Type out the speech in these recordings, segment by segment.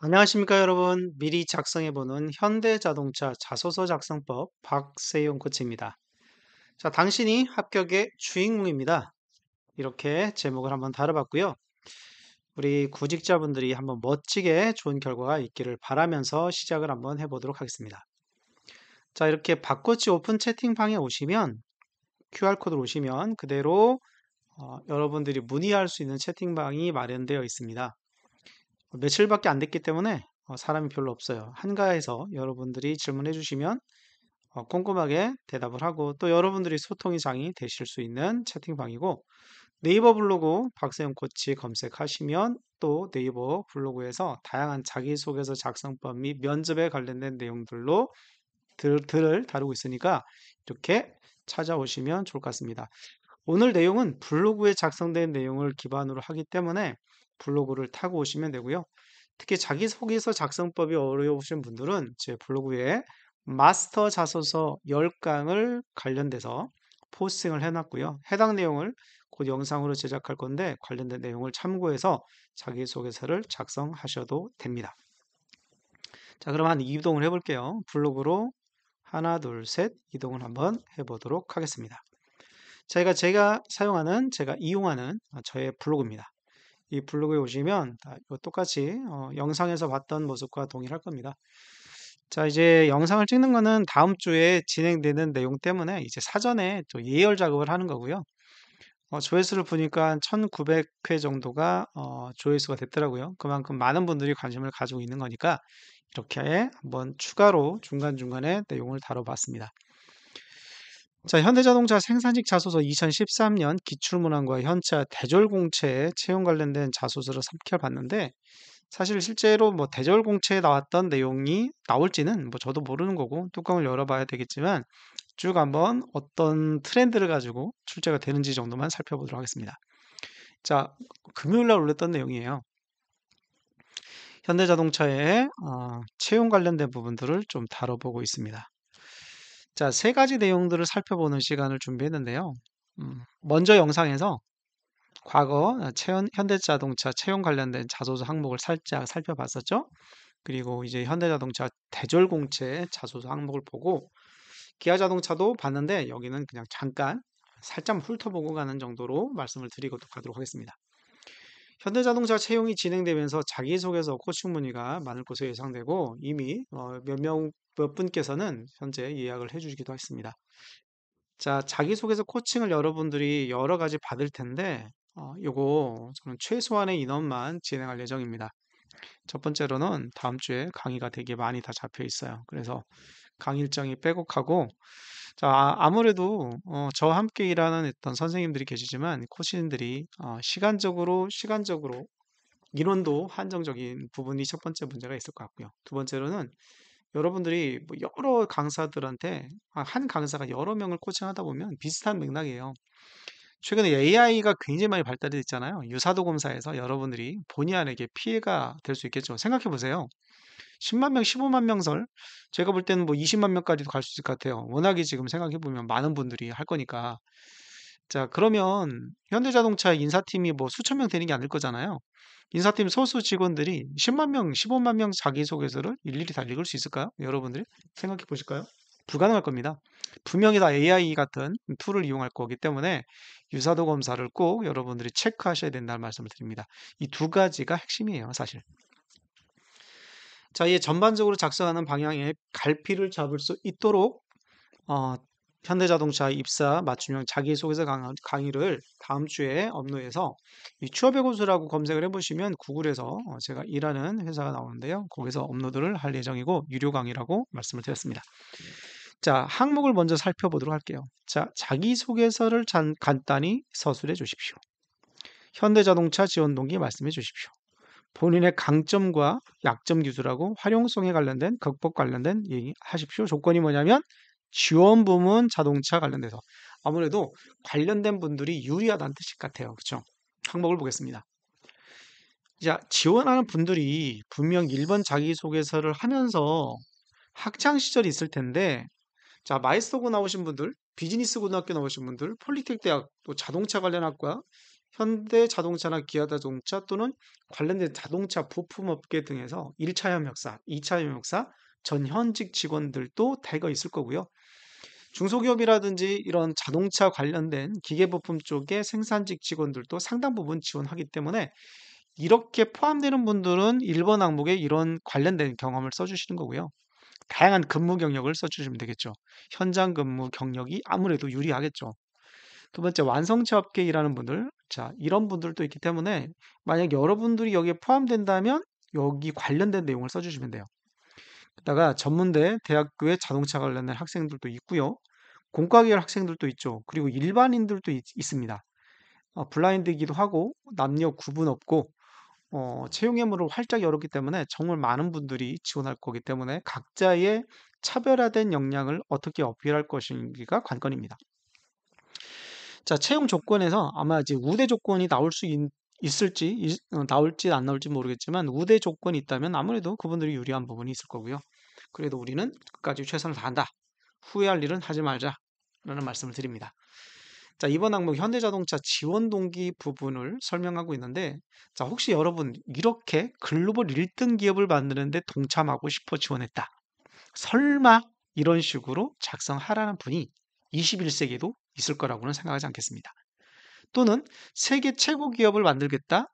안녕하십니까, 여러분. 미리 작성해보는 현대자동차 자소서 작성법 박세용 코치입니다. 자, 당신이 합격의 주인공입니다. 이렇게 제목을 한번 달아봤고요. 우리 구직자분들이 한번 멋지게 좋은 결과가 있기를 바라면서 시작을 한번 해보도록 하겠습니다. 자, 이렇게 박코치 오픈 채팅방에 오시면 QR코드로 오시면 그대로 여러분들이 문의할 수 있는 채팅방이 마련되어 있습니다. 며칠밖에 안 됐기 때문에 사람이 별로 없어요. 한가해서 여러분들이 질문해 주시면 꼼꼼하게 대답을 하고 또 여러분들이 소통의 장이 되실 수 있는 채팅방이고, 네이버 블로그 박세영 코치 검색하시면 또 네이버 블로그에서 다양한 자기소개서 작성법 및 면접에 관련된 내용들로 들을 다루고 있으니까 이렇게 찾아오시면 좋을 것 같습니다. 오늘 내용은 블로그에 작성된 내용을 기반으로 하기 때문에 블로그를 타고 오시면 되고요. 특히 자기소개서 작성법이 어려우신 분들은 제 블로그에 마스터 자소서 10강을 관련돼서 포스팅을 해놨고요. 해당 내용을 곧 영상으로 제작할 건데 관련된 내용을 참고해서 자기소개서를 작성하셔도 됩니다. 자, 그럼 한 이동을 해볼게요. 블로그로 하나, 둘, 셋 이동을 한번 해보도록 하겠습니다. 제가 사용하는, 제가 이용하는 저의 블로그입니다. 이 블로그에 오시면 이거 똑같이 영상에서 봤던 모습과 동일할 겁니다. 자, 이제 영상을 찍는 거는 다음 주에 진행되는 내용 때문에 이제 사전에 또 예열 작업을 하는 거고요. 조회수를 보니까 1900회 정도가 조회수가 됐더라고요. 그만큼 많은 분들이 관심을 가지고 있는 거니까 이렇게 한번 추가로 중간중간에 내용을 다뤄봤습니다. 자, 현대자동차 생산직 자소서 2013년 기출문항과 현차 대졸공채 채용 관련된 자소서를 살펴봤는데, 사실 실제로 뭐 대졸공채에 나왔던 내용이 나올지는 뭐 저도 모르는 거고 뚜껑을 열어봐야 되겠지만 쭉 한번 어떤 트렌드를 가지고 출제가 되는지 정도만 살펴보도록 하겠습니다. 자, 금요일 날 올렸던 내용이에요. 현대자동차의 채용 관련된 부분들을 좀 다뤄보고 있습니다. 자, 세 가지 내용들을 살펴보는 시간을 준비했는데요. 먼저 영상에서 과거 현대자동차 채용 관련된 자소서 항목을 살짝 살펴봤었죠. 그리고 이제 현대자동차 대졸공채 자소서 항목을 보고 기아자동차도 봤는데 여기는 그냥 잠깐 살짝 훑어보고 가는 정도로 말씀을 드리고 가도록 하겠습니다. 현대자동차 채용이 진행되면서 자기소개서 코칭 문의가 많을 것으로 예상되고 이미 몇 분께서는 현재 예약을 해주시기도 했습니다. 자, 자기소개서 코칭을 여러분들이 여러 가지 받을 텐데, 요거 저는 최소한의 인원만 진행할 예정입니다. 첫 번째로는 다음 주에 강의가 되게 많이 다 잡혀 있어요. 그래서 강의 일정이 빼곡하고, 자, 아무래도 저와 함께 일하는 어떤 선생님들이 계시지만, 코치님들이 시간적으로 인원도 한정적인 부분이 첫 번째 문제가 있을 것 같고요. 두 번째로는 여러분들이 뭐 여러 강사들한테 한 강사가 여러 명을 코칭하다 보면 비슷한 맥락이에요. 최근에 AI가 굉장히 많이 발달이 됐잖아요. 유사도 검사에서 여러분들이 본의 아니게 피해가 될 수 있겠죠. 생각해 보세요. 10만 명, 15만 명설, 제가 볼 때는 뭐 20만 명까지도 갈 수 있을 것 같아요. 워낙에 지금 생각해 보면 많은 분들이 할 거니까. 자, 그러면 현대자동차 인사팀이 뭐 수천 명 되는 게 아닐 거잖아요. 인사팀 소수 직원들이 10만 명, 15만 명 자기소개서를 일일이 다 읽을 수 있을까요? 여러분들이 생각해 보실까요? 불가능할 겁니다. 분명히 다 AI 같은 툴을 이용할 거기 때문에 유사도 검사를 꼭 여러분들이 체크하셔야 된다는 말씀을 드립니다. 이 두 가지가 핵심이에요, 사실. 자, 이 전반적으로 작성하는 방향에 갈피를 잡을 수 있도록 어, 현대자동차 입사 맞춤형 자기소개서 강의를 다음 주에 업로드해서 이 취업의 고수라고 검색을 해보시면 구글에서 제가 일하는 회사가 나오는데요. 거기서 업로드를 할 예정이고 유료 강의라고 말씀을 드렸습니다. 자, 항목을 먼저 살펴보도록 할게요. 자, 자기소개서를 간단히 서술해 주십시오. 현대자동차 지원 동기 말씀해 주십시오. 본인의 강점과 약점 기술하고 활용성에 관련된 극복 관련된 얘기 하십시오. 조건이 뭐냐면 지원 부문 자동차 관련돼서 아무래도 관련된 분들이 유리하다는 뜻일 것 같아요. 그렇죠? 항목을 보겠습니다. 자, 지원하는 분들이 분명 1번 자기소개서를 하면서 학창 시절이 있을 텐데, 자, 마이스터고 나오신 분들, 비즈니스 고등학교 나오신 분들, 폴리텍 대학, 또 자동차 관련 학과 현대자동차나 기아자동차 또는 관련된 자동차 부품업계 등에서 1차 협력사, 2차 협력사, 전 현직 직원들도 대거 있을 거고요. 중소기업이라든지 이런 자동차 관련된 기계부품 쪽의 생산직 직원들도 상당 부분 지원하기 때문에 이렇게 포함되는 분들은 1번 항목에 이런 관련된 경험을 써주시는 거고요. 다양한 근무 경력을 써주시면 되겠죠. 현장 근무 경력이 아무래도 유리하겠죠. 두 번째, 완성차 업계에 일하는 분들. 자, 이런 분들도 있기 때문에 만약 여러분들이 여기에 포함된다면 여기 관련된 내용을 써주시면 돼요. 게다가 전문대, 대학교에 자동차 관련된 학생들도 있고요. 공과계열 학생들도 있죠. 그리고 일반인들도 있습니다. 블라인드이기도 하고 남녀 구분 없고 채용 예무를 활짝 열었기 때문에 정말 많은 분들이 지원할 거기 때문에 각자의 차별화된 역량을 어떻게 어필할 것인지가 관건입니다. 자, 채용 조건에서 아마 이제 우대 조건이 있을지, 나올지 안 나올지 모르겠지만 우대 조건이 있다면 아무래도 그분들이 유리한 부분이 있을 거고요. 그래도 우리는 끝까지 최선을 다한다. 후회할 일은 하지 말자. 라는 말씀을 드립니다. 자, 이번 항목 현대자동차 지원 동기 부분을 설명하고 있는데, 자, 혹시 여러분 이렇게 글로벌 1등 기업을 만드는데 동참하고 싶어 지원했다. 설마 이런 식으로 작성하라는 분이 21세기에도 있을 거라고는 생각하지 않겠습니다. 또는 세계 최고 기업을 만들겠다.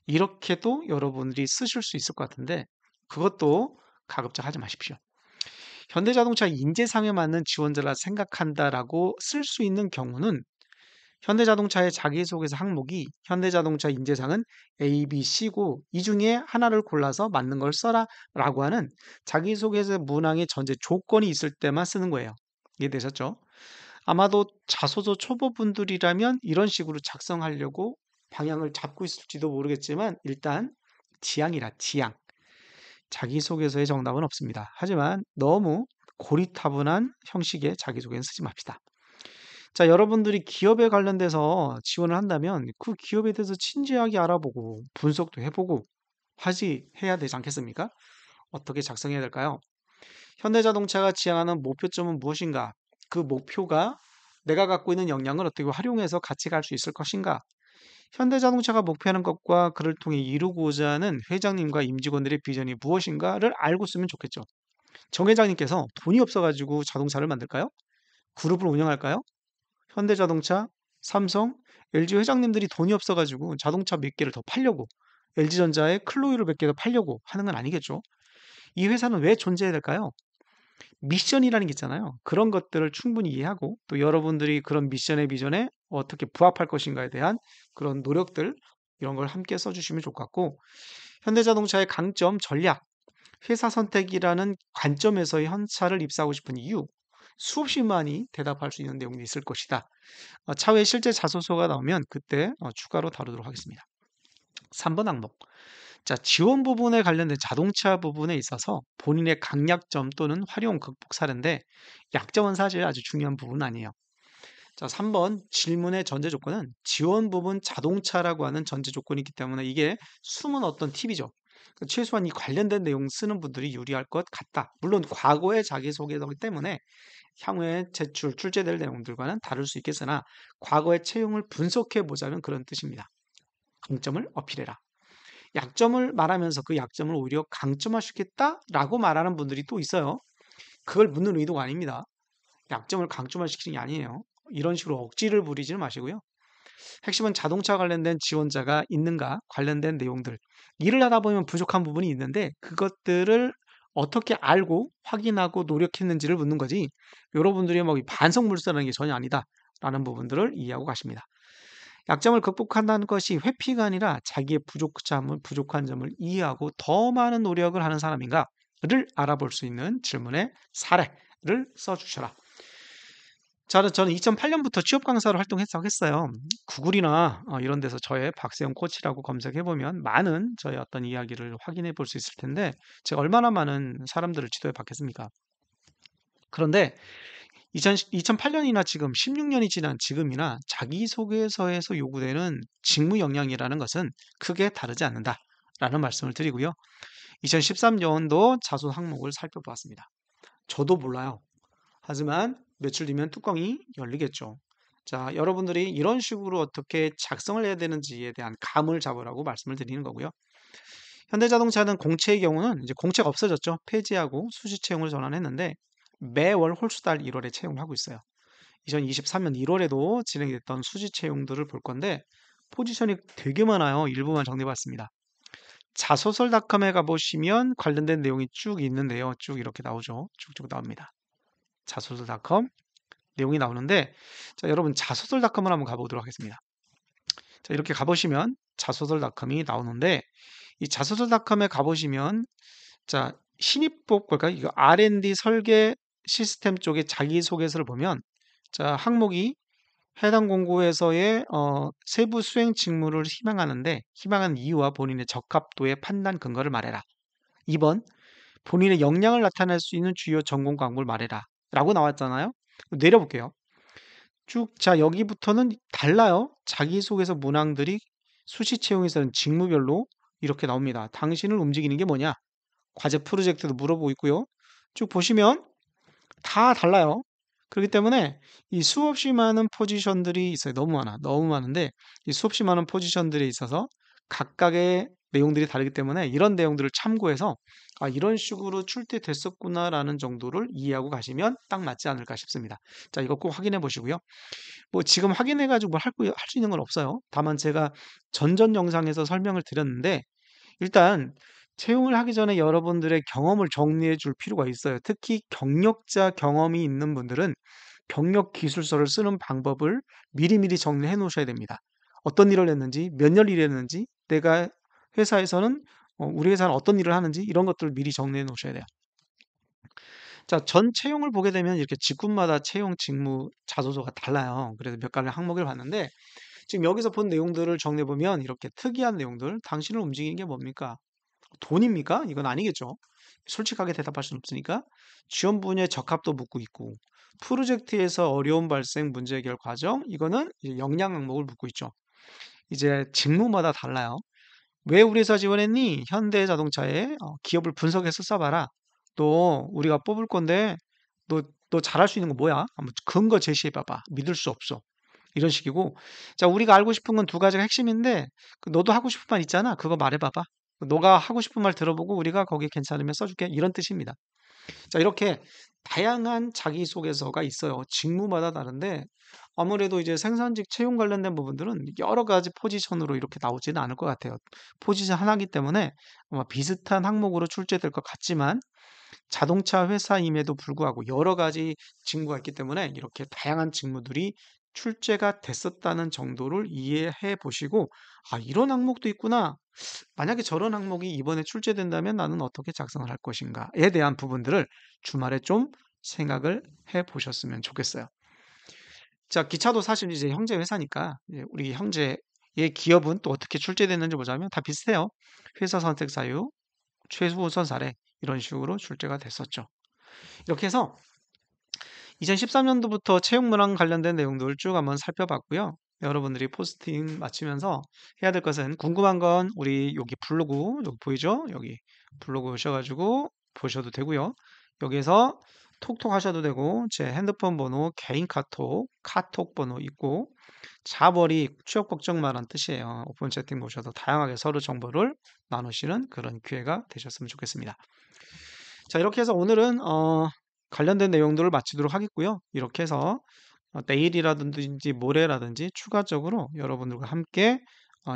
이렇게도 여러분들이 쓰실 수 있을 것 같은데 그것도 가급적 하지 마십시오. 현대자동차 인재상에 맞는 지원자라 생각한다라고 쓸 수 있는 경우는 현대자동차의 자기소개서 항목이 현대자동차 인재상은 A, B, C고 이 중에 하나를 골라서 맞는 걸 써라 라고 하는 자기소개서 문항의 전제 조건이 있을 때만 쓰는 거예요. 이해되셨죠? 아마도 자소서 초보분들이라면 이런 식으로 작성하려고 방향을 잡고 있을지도 모르겠지만 일단 지향이라 지향. 자기소개서의 정답은 없습니다. 하지만 너무 고리타분한 형식의 자기소개는 쓰지 맙시다. 자, 여러분들이 기업에 관련돼서 지원을 한다면 그 기업에 대해서 진지하게 알아보고 분석도 해보고 해야 되지 않겠습니까? 어떻게 작성해야 될까요? 현대자동차가 지향하는 목표점은 무엇인가? 그 목표가 내가 갖고 있는 역량을 어떻게 활용해서 같이 갈 수 있을 것인가? 현대자동차가 목표하는 것과 그를 통해 이루고자 하는 회장님과 임직원들의 비전이 무엇인가를 알고 쓰면 좋겠죠. 정 회장님께서 돈이 없어가지고 자동차를 만들까요? 그룹을 운영할까요? 현대자동차, 삼성, LG 회장님들이 돈이 없어가지고 자동차 몇 개를 더 팔려고 LG전자에 클로이를 몇 개 더 팔려고 하는 건 아니겠죠. 이 회사는 왜 존재해야 될까요? 미션이라는 게 있잖아요. 그런 것들을 충분히 이해하고 또 여러분들이 그런 미션의 비전에 어떻게 부합할 것인가에 대한 그런 노력들 이런 걸 함께 써주시면 좋을 것 같고 현대자동차의 강점, 전략, 회사 선택이라는 관점에서의 현차를 입사하고 싶은 이유 수없이 많이 대답할 수 있는 내용이 있을 것이다. 차후에 실제 자소서가 나오면 그때 추가로 다루도록 하겠습니다. 3번 항목. 자, 지원 부분에 관련된 자동차 부분에 있어서 본인의 강약점 또는 활용 극복 사례인데 약점은 사실 아주 중요한 부분은 아니에요. 자, 3번 질문의 전제 조건은 지원 부분 자동차라고 하는 전제 조건이 있기 때문에 이게 숨은 어떤 팁이죠. 최소한 이 관련된 내용 쓰는 분들이 유리할 것 같다. 물론 과거의 자기소개서이기 때문에 향후에 출제될 내용들과는 다를 수 있겠으나 과거의 채용을 분석해 보자면 그런 뜻입니다. 강점을 어필해라. 약점을 말하면서 그 약점을 오히려 강점화시켰다라고 말하는 분들이 또 있어요. 그걸 묻는 의도가 아닙니다. 약점을 강점화시키는 게 아니에요. 이런 식으로 억지를 부리지는 마시고요. 핵심은 자동차 관련된 지원자가 있는가 관련된 내용들. 일을 하다 보면 부족한 부분이 있는데 그것들을 어떻게 알고 확인하고 노력했는지를 묻는 거지. 여러분들이 뭐 반성물사라는 게 전혀 아니다. 라는 부분들을 이해하고 가십니다. 약점을 극복한다는 것이 회피가 아니라 자기의 부족한 점을 이해하고 더 많은 노력을 하는 사람인가를 알아볼 수 있는 질문의 사례를 써주셔라. 저는 2008년부터 취업 강사로 활동했어요. 구글이나 이런 데서 저의 박세영 코치라고 검색해보면 많은 저의 어떤 이야기를 확인해 볼 수 있을 텐데 제가 얼마나 많은 사람들을 지도해 봤겠습니까? 그런데 2008년이나 지금 16년이 지난 지금이나 자기소개서에서 요구되는 직무 역량이라는 것은 크게 다르지 않는다라는 말씀을 드리고요. 2013년도 자소 항목을 살펴보았습니다. 저도 몰라요. 하지만 며칠 뒤면 뚜껑이 열리겠죠. 자, 여러분들이 이런 식으로 어떻게 작성을 해야 되는지에 대한 감을 잡으라고 말씀을 드리는 거고요. 현대자동차는 공채의 경우는 이제 공채가 없어졌죠. 폐지하고 수시 채용을 전환했는데 매월 홀수달 1월에 채용을 하고 있어요. 2023년 1월에도 진행이 됐던 수시 채용들을 볼 건데 포지션이 되게 많아요. 일부만 정리해봤습니다. 자소설닷컴에 가보시면 관련된 내용이 쭉 있는데요. 쭉 이렇게 나오죠. 쭉쭉 나옵니다. 자소설닷컴 내용이 나오는데 자, 여러분 자소설닷컴을 한번 가보도록 하겠습니다. 자, 이렇게 가보시면 자소설닷컴이 나오는데 이 자소설닷컴에 가보시면 자, 신입복 볼까? 이거 R&D 설계 시스템 쪽에 자기소개서를 보면 자, 항목이 해당 공고에서의 세부 수행 직무를 희망하는 이유와 본인의 적합도의 판단 근거를 말해라. 2번 본인의 역량을 나타낼 수 있는 주요 전공 과목을 말해라. 라고 나왔잖아요. 내려볼게요. 쭉, 자, 여기부터는 달라요. 자기소개서 문항들이 수시 채용에서는 직무별로 이렇게 나옵니다. 당신을 움직이는 게 뭐냐? 과제 프로젝트도 물어보고 있고요. 쭉 보시면 다 달라요. 그렇기 때문에 이 수없이 많은 포지션들이 있어요. 너무 많아. 너무 많은데 이 수없이 많은 포지션들이 있어서 각각의 내용들이 다르기 때문에 이런 내용들을 참고해서 아, 이런 식으로 출제됐었구나라는 정도를 이해하고 가시면 딱 맞지 않을까 싶습니다. 자, 이거 꼭 확인해 보시고요. 뭐 지금 확인해 가지고 뭘 할 수 있는 건 없어요. 다만 제가 전전 영상에서 설명을 드렸는데 일단 채용을 하기 전에 여러분들의 경험을 정리해 줄 필요가 있어요. 특히 경력자 경험이 있는 분들은 경력 기술서를 쓰는 방법을 미리미리 정리해 놓으셔야 됩니다. 어떤 일을 했는지, 몇 년 일했는지, 내가 회사에서는 우리 회사는 어떤 일을 하는지 이런 것들을 미리 정리해 놓으셔야 돼요. 자, 전 채용을 보게 되면 이렇게 직군마다 채용 직무 자소서가 달라요. 그래서 몇 가지 항목을 봤는데 지금 여기서 본 내용들을 정리해 보면 이렇게 특이한 내용들, 당신을 움직이는 게 뭡니까? 돈입니까? 이건 아니겠죠. 솔직하게 대답할 수는 없으니까. 지원 분야의 적합도 묻고 있고, 프로젝트에서 어려운 발생 문제 해결 과정, 이거는 이제 역량 항목을 묻고 있죠. 이제 직무마다 달라요. 왜 우리 회사 지원했니? 현대자동차에 기업을 분석해서 써봐라. 너 우리가 뽑을 건데, 너 잘할 수 있는 거 뭐야? 한번 근거 제시해봐봐. 믿을 수 없어. 이런 식이고, 자, 우리가 알고 싶은 건 두 가지가 핵심인데, 너도 하고 싶은 말 있잖아. 그거 말해봐봐. 너가 하고 싶은 말 들어보고 우리가 거기에 괜찮으면 써줄게. 이런 뜻입니다. 자, 이렇게 다양한 자기소개서가 있어요. 직무마다 다른데, 아무래도 이제 생산직 채용 관련된 부분들은 여러 가지 포지션으로 이렇게 나오지는 않을 것 같아요. 포지션 하나이기 때문에 아마 비슷한 항목으로 출제될 것 같지만, 자동차 회사임에도 불구하고 여러 가지 직무가 있기 때문에 이렇게 다양한 직무들이 출제가 됐었다는 정도를 이해해 보시고, 아, 이런 항목도 있구나. 만약에 저런 항목이 이번에 출제된다면 나는 어떻게 작성을 할 것인가에 대한 부분들을 주말에 좀 생각을 해 보셨으면 좋겠어요. 자, 기차도 사실 이제 형제 회사니까 우리 형제의 기업은 또 어떻게 출제됐는지 보자면 다 비슷해요. 회사 선택 사유, 최우선 사례 이런 식으로 출제가 됐었죠. 이렇게 해서 2013년도부터 채용 문항 관련된 내용들을 쭉 한번 살펴봤고요. 여러분들이 포스팅 마치면서 해야 될 것은 궁금한 건 우리 여기 블로그 여기 보이죠? 여기 블로그 오셔가지고 보셔도 되고요. 여기에서 톡톡 하셔도 되고 제 핸드폰 번호 개인 카톡 번호 있고 자벌이 취업 걱정마란 뜻이에요. 오픈 채팅 보셔서 다양하게 서로 정보를 나누시는 그런 기회가 되셨으면 좋겠습니다. 자, 이렇게 해서 오늘은 관련된 내용들을 마치도록 하겠고요. 이렇게 해서 내일이라든지 모레라든지 추가적으로 여러분들과 함께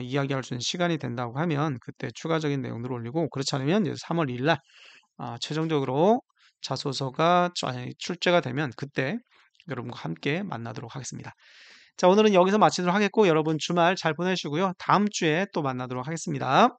이야기할 수 있는 시간이 된다고 하면 그때 추가적인 내용들을 올리고 그렇지 않으면 이제 3월 1일 날 최종적으로 자소서가 출제가 되면 그때 여러분과 함께 만나도록 하겠습니다. 자, 오늘은 여기서 마치도록 하겠고 여러분 주말 잘 보내시고요. 다음 주에 또 만나도록 하겠습니다.